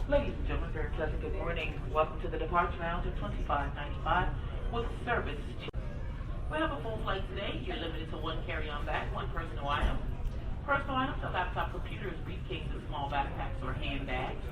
Ladies and gentlemen, very pleasant good morning. Welcome to the departure lounge of 2595 with service. We have a full flight today. You're limited to one carry-on bag, one personal item. Personal items are laptop computers, briefcases, small backpacks, or handbags.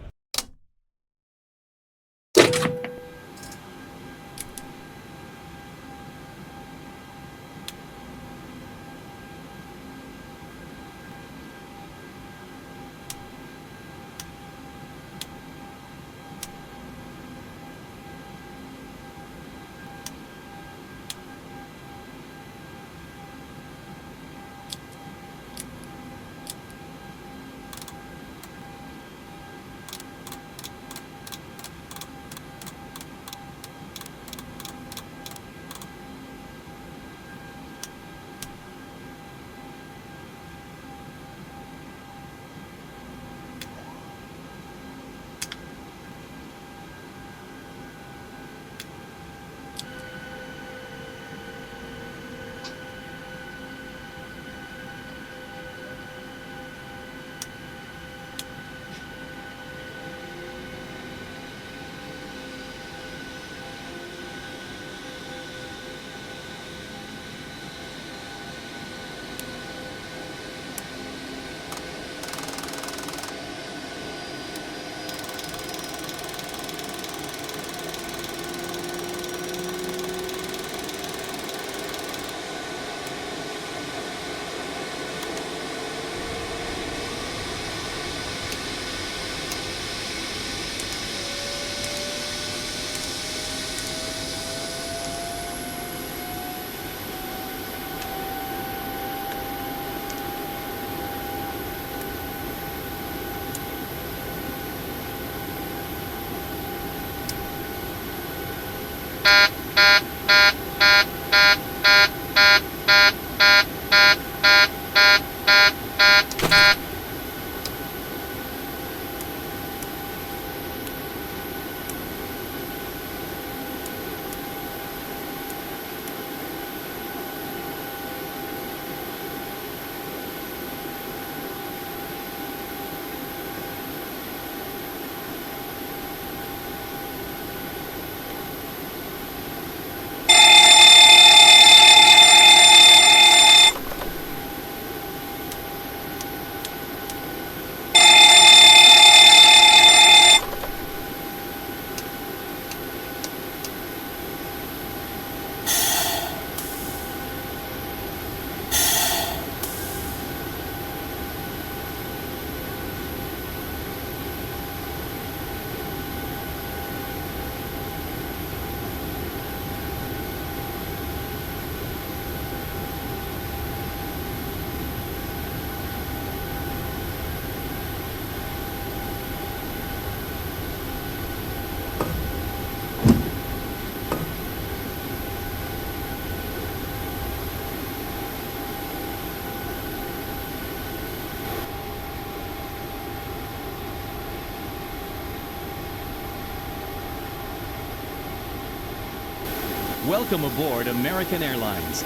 Welcome aboard American Airlines.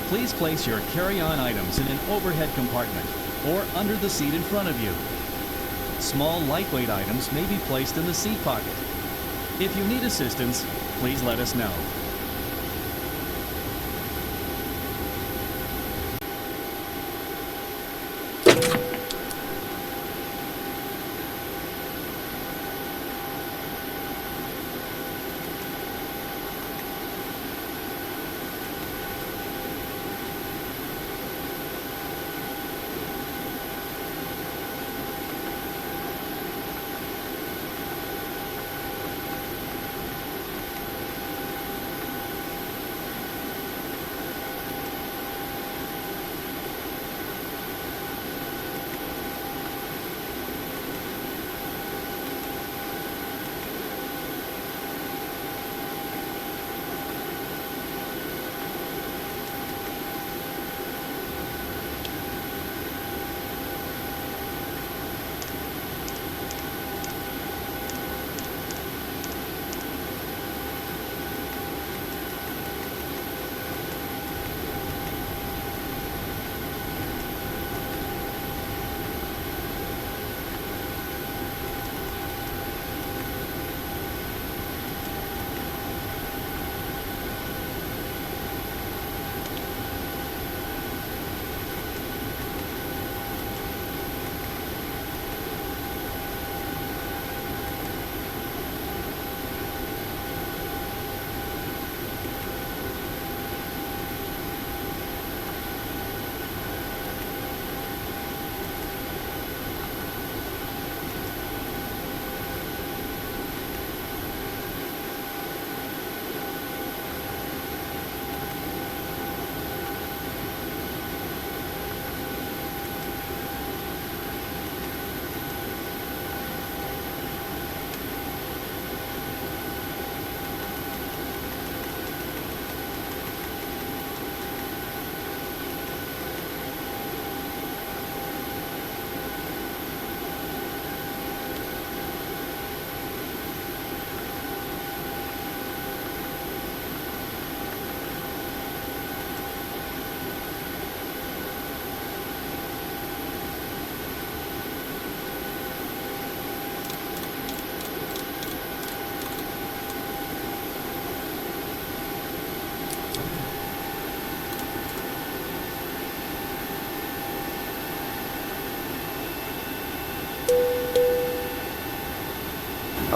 Please place your carry-on items in an overhead compartment or under the seat in front of you. Small, lightweight items may be placed in the seat pocket. If you need assistance, please let us know.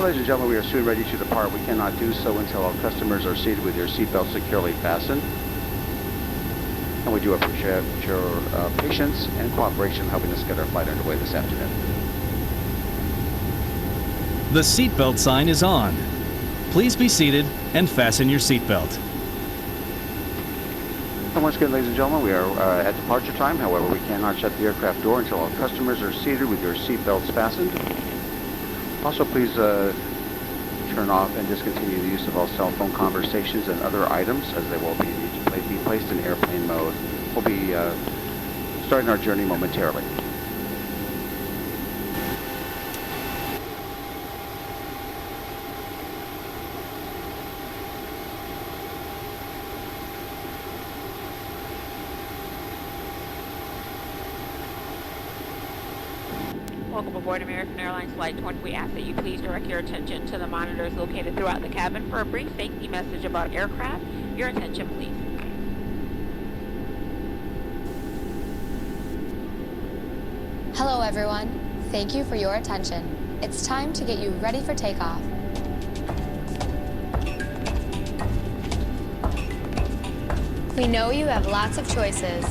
Ladies and gentlemen, we are soon ready to depart. We cannot do so until all customers are seated with their seatbelts securely fastened. And we do appreciate your patience and cooperation in helping us get our flight underway this afternoon. The seatbelt sign is on. Please be seated and fasten your seatbelt. And once again, ladies and gentlemen, we are at departure time. However, we cannot shut the aircraft door until all customers are seated with their seatbelts fastened. Also, please turn off and discontinue the use of all cell phone conversations and other items, as they will be placed in airplane mode. We'll be starting our journey momentarily. Welcome aboard American Airlines Flight 20. We ask that you please direct your attention to the monitors located throughout the cabin for a brief safety message about aircraft. Your attention, please. Hello everyone. Thank you for your attention. It's time to get you ready for takeoff. We know you have lots of choices,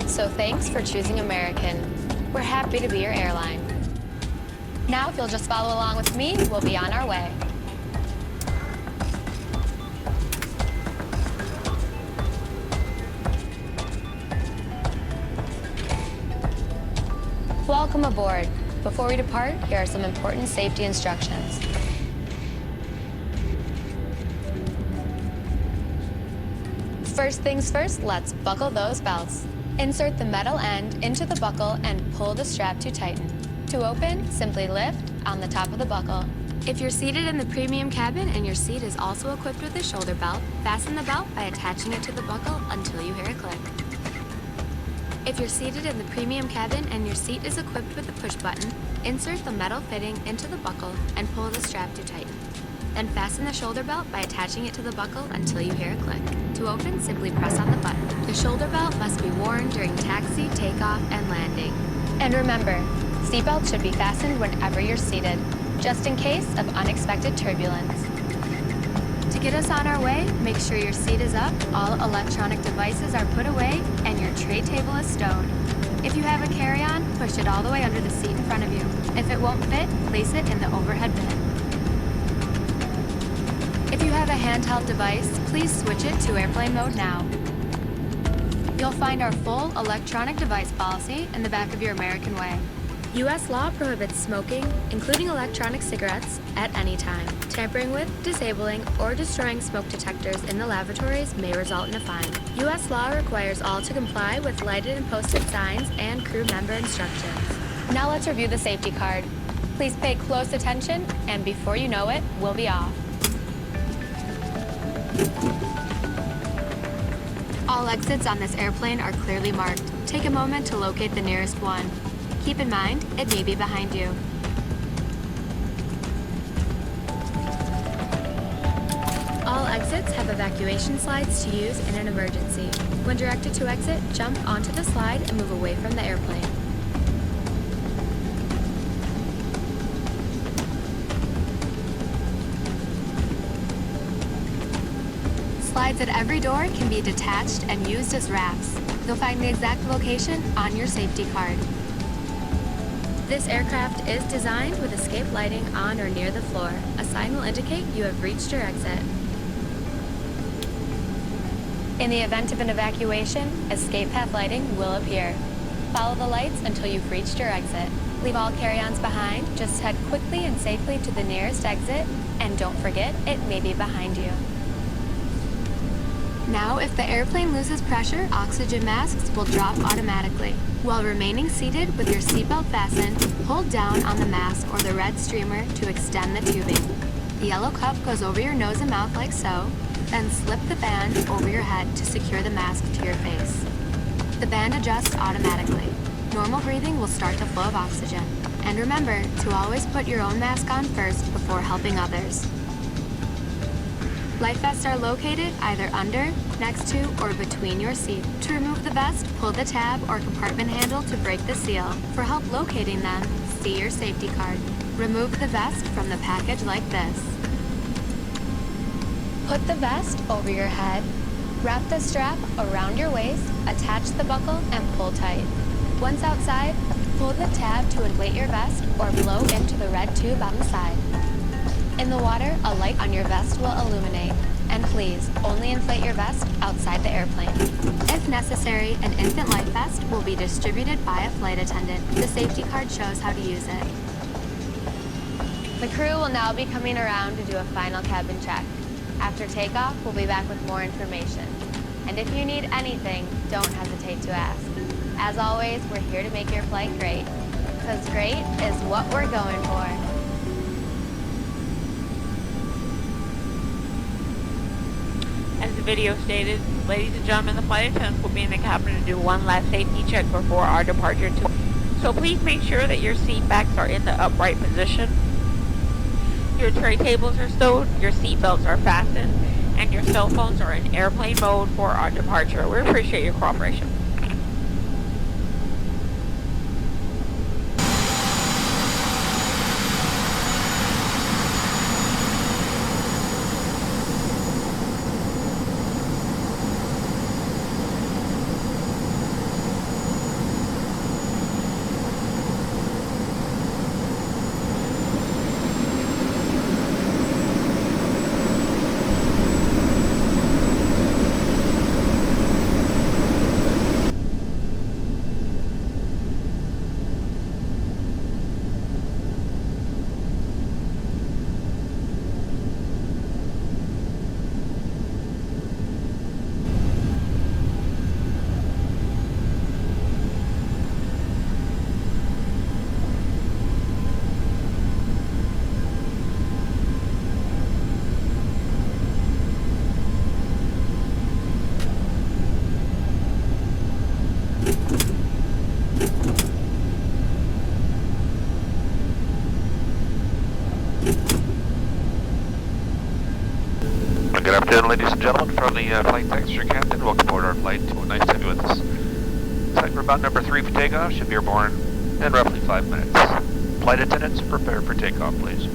so thanks for choosing American. We're happy to be your airline. Now, if you'll just follow along with me, we'll be on our way. Welcome aboard. Before we depart, here are some important safety instructions. First things first, let's buckle those belts. Insert the metal end into the buckle and pull the strap to tighten. To open, simply lift on the top of the buckle. If you're seated in the premium cabin and your seat is also equipped with a shoulder belt, fasten the belt by attaching it to the buckle until you hear a click. If you're seated in the premium cabin and your seat is equipped with a push button, insert the metal fitting into the buckle and pull the strap to tighten. Then fasten the shoulder belt by attaching it to the buckle until you hear a click. To open, simply press on the button. The shoulder belt must be worn during taxi, takeoff, and landing. And remember, seatbelts should be fastened whenever you're seated, just in case of unexpected turbulence. To get us on our way, make sure your seat is up, all electronic devices are put away, and your tray table is stowed. If you have a carry-on, push it all the way under the seat in front of you. If it won't fit, place it in the overhead bin. If you have a handheld device, please switch it to airplane mode now. You'll find our full electronic device policy in the back of your American Way. U.S. law prohibits smoking, including electronic cigarettes, at any time. Tampering with, disabling, or destroying smoke detectors in the lavatories may result in a fine. U.S. law requires all to comply with lighted and posted signs and crew member instructions. Now let's review the safety card. Please pay close attention, and before you know it, we'll be off. All exits on this airplane are clearly marked. Take a moment to locate the nearest one. Keep in mind, it may be behind you. All exits have evacuation slides to use in an emergency. When directed to exit, jump onto the slide and move away from the airplane. Slides at every door can be detached and used as rafts. You'll find the exact location on your safety card. This aircraft is designed with escape lighting on or near the floor. A sign will indicate you have reached your exit. In the event of an evacuation, escape path lighting will appear. Follow the lights until you've reached your exit. Leave all carry-ons behind, just head quickly and safely to the nearest exit, and don't forget, it may be behind you. Now, if the airplane loses pressure, oxygen masks will drop automatically. While remaining seated with your seatbelt fastened, hold down on the mask or the red streamer to extend the tubing. The yellow cup goes over your nose and mouth like so, then slip the band over your head to secure the mask to your face. The band adjusts automatically. Normal breathing will start the flow of oxygen. And remember to always put your own mask on first before helping others. Life vests are located either under, next to, or between your seat. To remove the vest, pull the tab or compartment handle to break the seal. For help locating them, see your safety card. Remove the vest from the package like this. Put the vest over your head. Wrap the strap around your waist, attach the buckle, and pull tight. Once outside, pull the tab to inflate your vest or blow into the red tube on the side. In the water, a light on your vest will illuminate. And please, only inflate your vest outside the airplane. If necessary, an infant life vest will be distributed by a flight attendant. The safety card shows how to use it. The crew will now be coming around to do a final cabin check. After takeoff, we'll be back with more information. And if you need anything, don't hesitate to ask. As always, we're here to make your flight great. Because great is what we're going for. As the video stated, ladies and gentlemen, the flight attendants will be in the cabin to do one last safety check before our departure. So please make sure that your seat backs are in the upright position, your tray tables are stowed, your seat belts are fastened, and your cell phones are in airplane mode for our departure. We appreciate your cooperation. Good afternoon, ladies and gentlemen. From the flight deck, your captain. Welcome aboard our flight. Nice to have you with us. Set for about number 3 for takeoff. Should be airborne in roughly 5 minutes. Flight attendants, prepare for takeoff, please.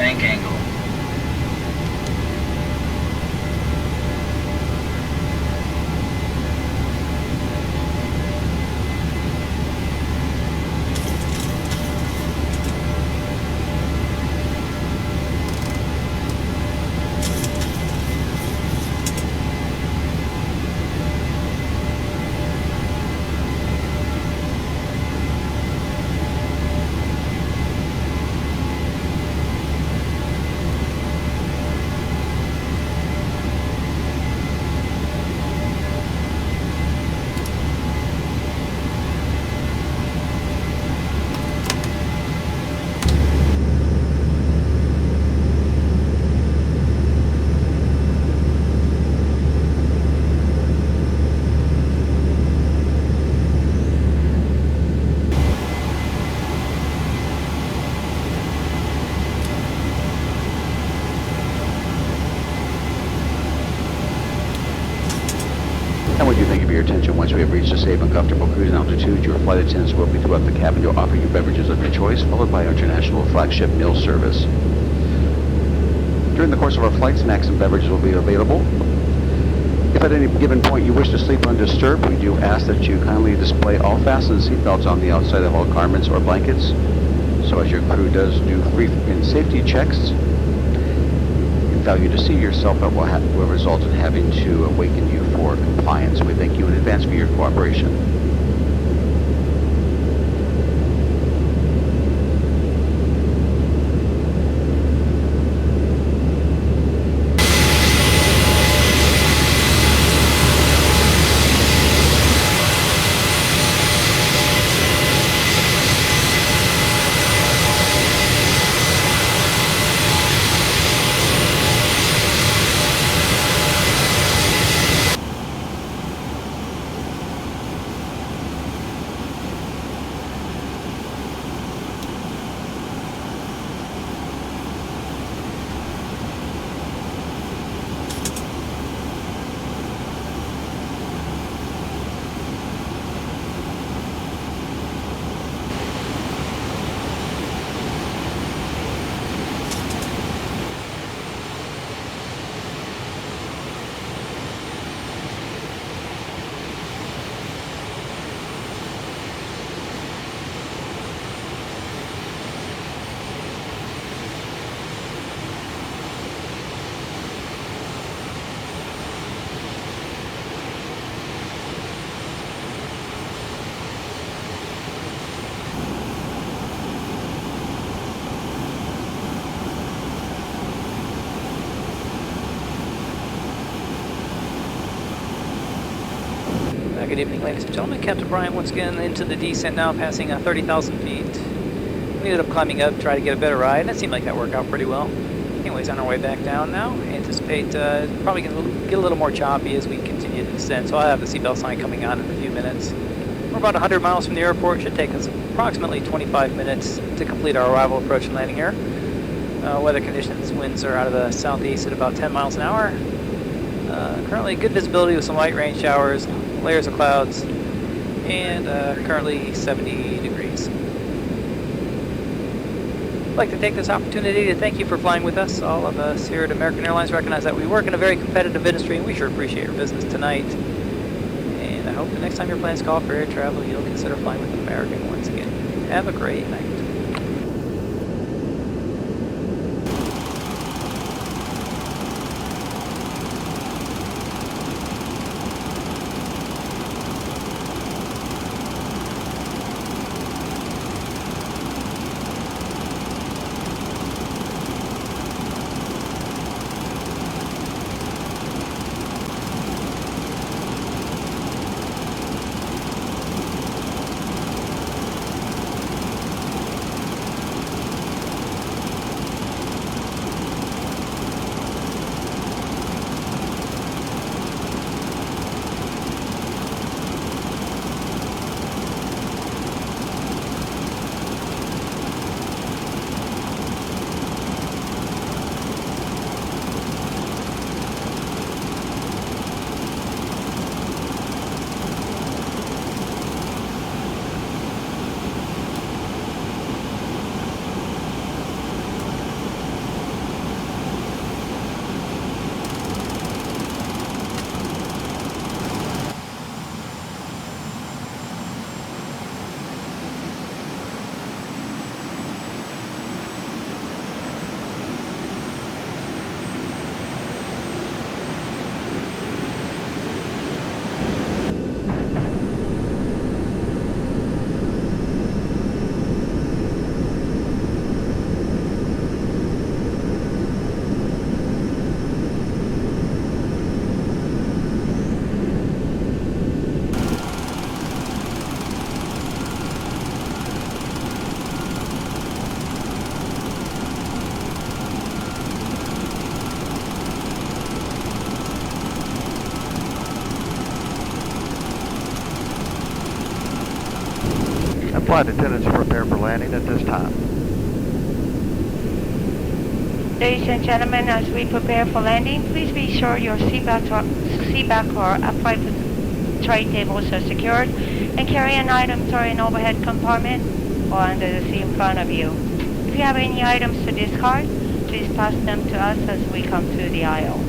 bank angle. And we do thank you for your attention. Once we have reached a safe and comfortable cruising altitude, your flight attendants will be throughout the cabin to offer you beverages of your choice, followed by our international flagship meal service. During the course of our flight, snacks and beverages will be available. If at any given point you wish to sleep undisturbed, we do ask that you kindly display all fastened seatbelts on the outside of all garments or blankets, so as your crew does do brief and safety checks. Failure to see yourself will result in having to awaken you for compliance. We thank you in advance for your cooperation. Good evening, ladies and gentlemen. Captain Brian once again into the descent now, passing 30,000 feet. We ended up climbing up, try to get a better ride, and it seemed like that worked out pretty well. Anyways, on our way back down now. Anticipate probably going to get a little more choppy as we continue to descend, so I'll have the seatbelt sign coming on in a few minutes. We're about 100 miles from the airport. It should take us approximately 25 minutes to complete our arrival, approach, and landing here. Weather conditions, winds are out of the southeast at about 10 miles an hour. Currently good visibility with some light rain showers, layers of clouds, and currently 70 degrees. I'd like to take this opportunity to thank you for flying with us. All of us here at American Airlines recognize that we work in a very competitive industry, and we sure appreciate your business tonight. And I hope the next time your plans call for air travel, you'll consider flying with American once again. Have a great night. And flight attendants prepare for landing at this time. Ladies and gentlemen, as we prepare for landing, please be sure your seatback or upright tray tables are secured and carry-on items are in overhead compartment or under the seat in front of you. If you have any items to discard, please pass them to us as we come to the aisle.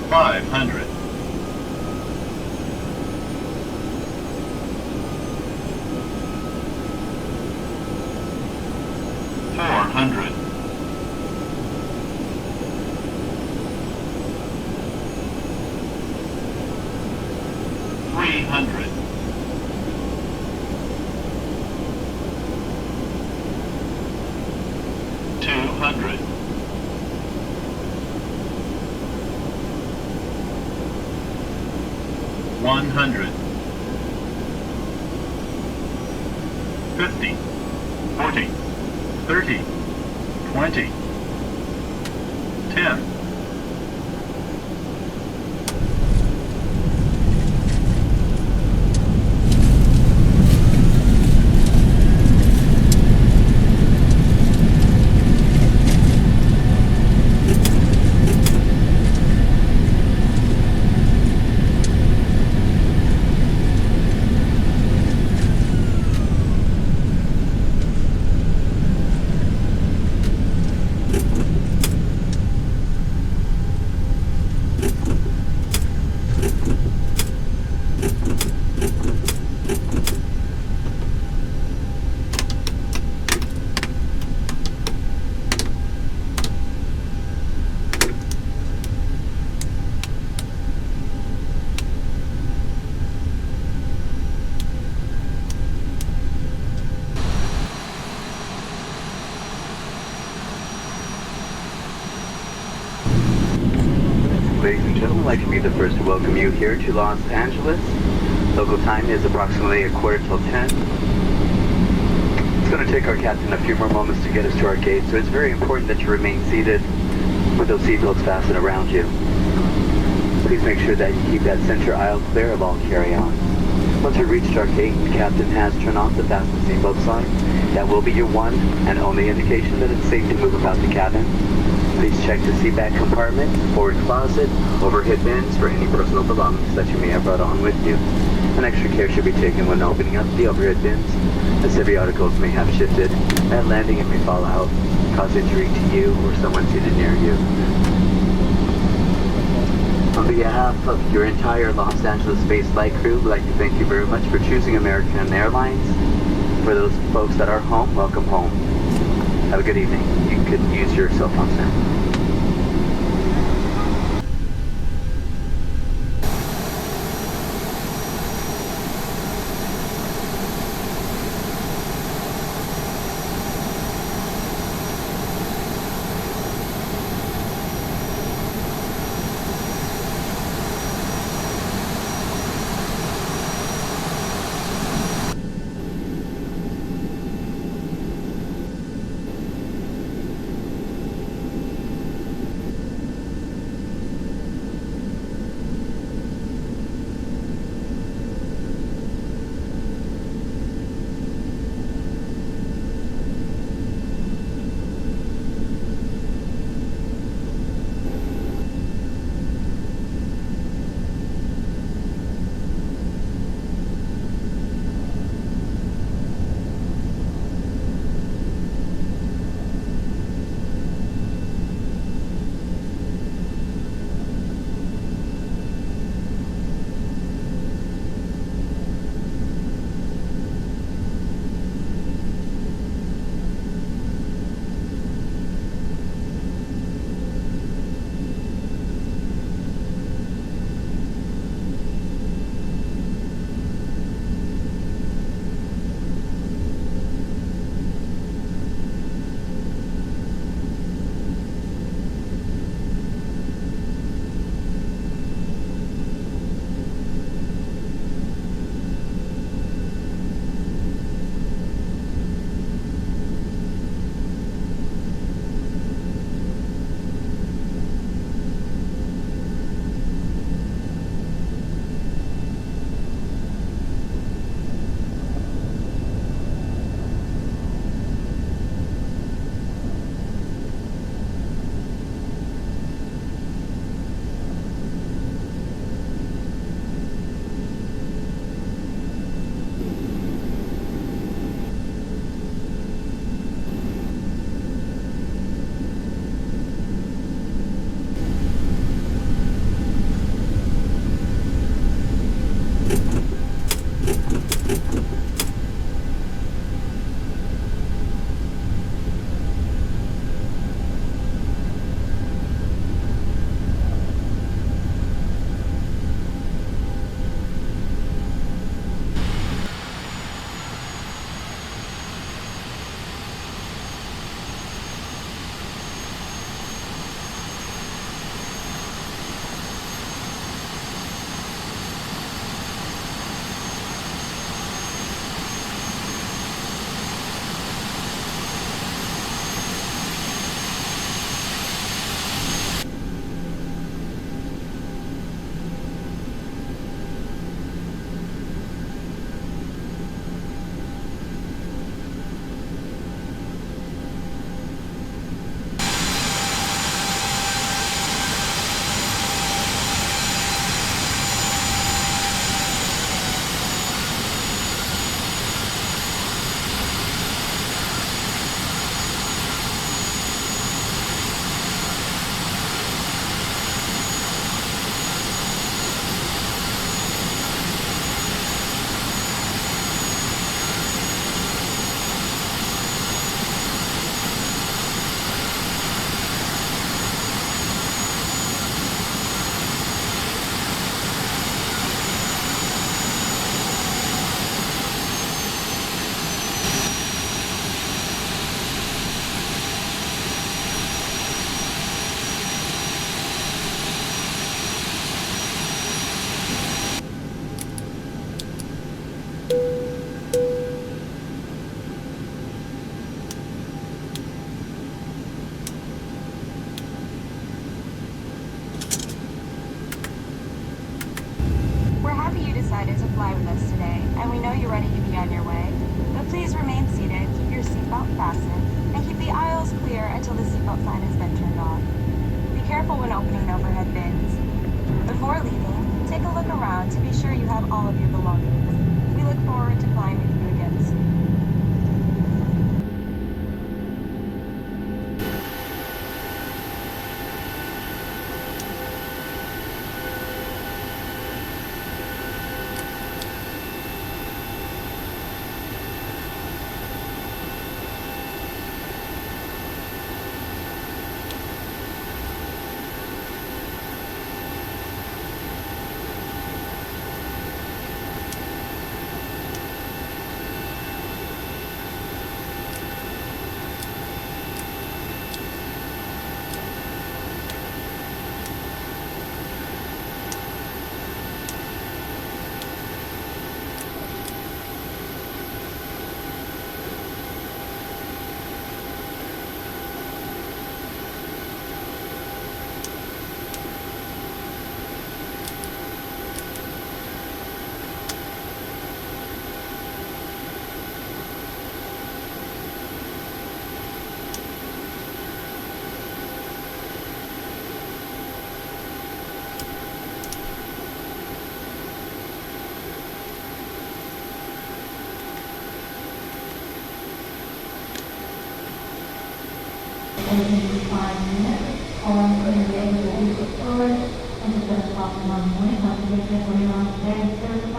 500. 400. 300. 200. 100. 50. 40. 30. 20. 10. Ladies and gentlemen, I'd like to be the first to welcome you here to Los Angeles. Local time is approximately 10:15. It's going to take our captain a few more moments to get us to our gate, so it's very important that you remain seated with those seatbelts fastened around you. Please make sure that you keep that center aisle clear of all carry-on. Once we reached our gate, the captain has turned off the fasten seatbelt sign. That will be your one and only indication that it's safe to move about the cabin. Please check the seat back compartment, forward closet, overhead bins for any personal belongings that you may have brought on with you. An extra care should be taken when opening up the overhead bins, as heavy articles may have shifted. At landing, it may fall out, cause injury to you or someone seated near you. On behalf of your entire Los Angeles space flight crew, we'd like to thank you very much for choosing American Airlines. For those folks that are home, welcome home. Have a good evening. You could use your cell phones now. decided to fly with us today, and we know you're ready to be on your way. But please remain seated, keep your seatbelt fastened, and keep the aisles clear until the seatbelt sign has been turned off. Be careful when opening overhead bins. Before leaving, take a look around to be sure you have all of your belongings. We look forward to flying with you again soon. Within 5 minutes, all employees will be restored, and the first off in the morning, after the